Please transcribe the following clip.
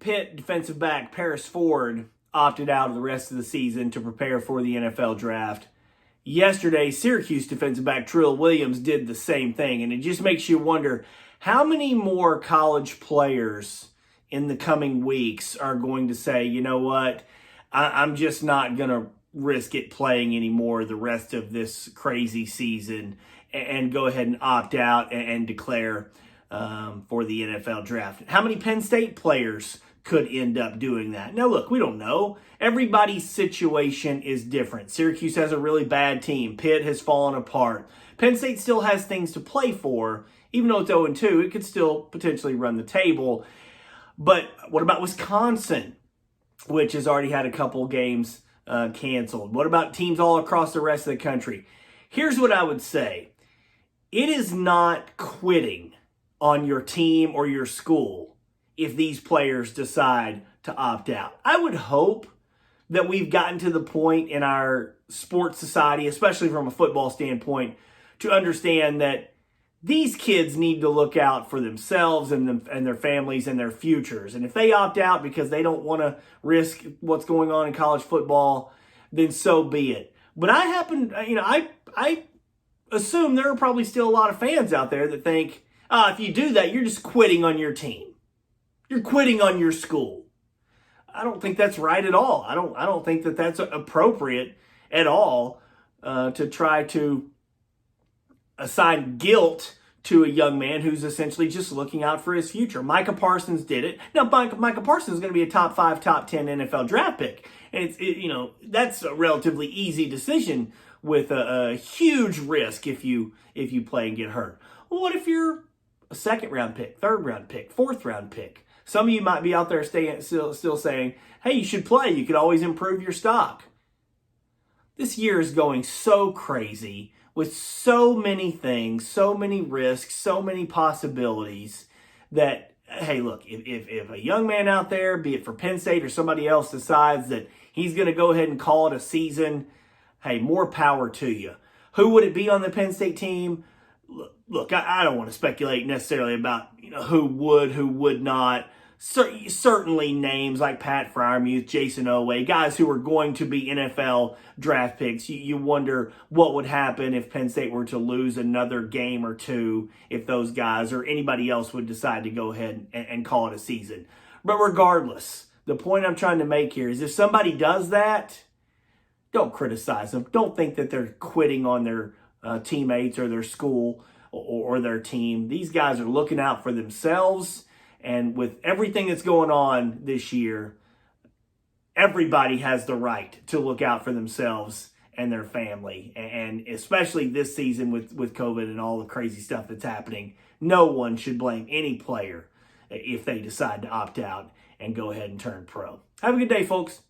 Pitt defensive back Paris Ford opted out of the rest of the season to prepare for the NFL draft. Yesterday, Syracuse defensive back Trill Williams did the same thing, and it just makes you wonder how many more college players in the coming weeks are going to say, you know what, I'm just not going to risk it playing anymore the rest of this crazy season and go ahead and opt out and declare for the NFL draft. How many Penn State players could end up doing that? Now, look, we don't know. Everybody's situation is different. Syracuse has a really bad team. Pitt has fallen apart. Penn State still has things to play for. Even though it's 0-2, it could still potentially run the table. But what about Wisconsin, which has already had a couple games canceled? What about teams all across the rest of the country? Here's what I would say. It is not quitting on your team or your school if these players decide to opt out. I would hope that we've gotten to the point in our sports society, especially from a football standpoint, to understand that these kids need to look out for themselves and their families and their futures. And if they opt out because they don't want to risk what's going on in college football, then so be it. But I assume there are probably still a lot of fans out there that think, if you do that, you're just quitting on your team. You're quitting on your school. I don't think that's right at all. I don't think that that's appropriate at all to try to assign guilt to a young man who's essentially just looking out for his future. Micah Parsons did it. Now, Micah Parsons is going to be a top 5, top 10 NFL draft pick. And that's a relatively easy decision with a huge risk if you play and get hurt. Well, what if you're a second-round pick, third-round pick, fourth-round pick? Some of you might be out there still saying, hey, you should play. You could always improve your stock. This year is going so crazy with so many things, so many risks, so many possibilities that, hey, look, if a young man out there, be it for Penn State or somebody else, decides that he's going to go ahead and call it a season, hey, more power to you. Who would it be on the Penn State team? Look, I don't want to speculate necessarily about who would not. Certainly names like Pat Freiermuth, Jason Oweh, guys who are going to be NFL draft picks. You wonder what would happen if Penn State were to lose another game or two, if those guys or anybody else would decide to go ahead and call it a season. But regardless, the point I'm trying to make here is if somebody does that, don't criticize them. Don't think that they're quitting on their teammates or their school or their team. These guys are looking out for themselves. And with everything that's going on this year, everybody has the right to look out for themselves and their family. And especially this season with COVID and all the crazy stuff that's happening, no one should blame any player if they decide to opt out and go ahead and turn pro. Have a good day, folks.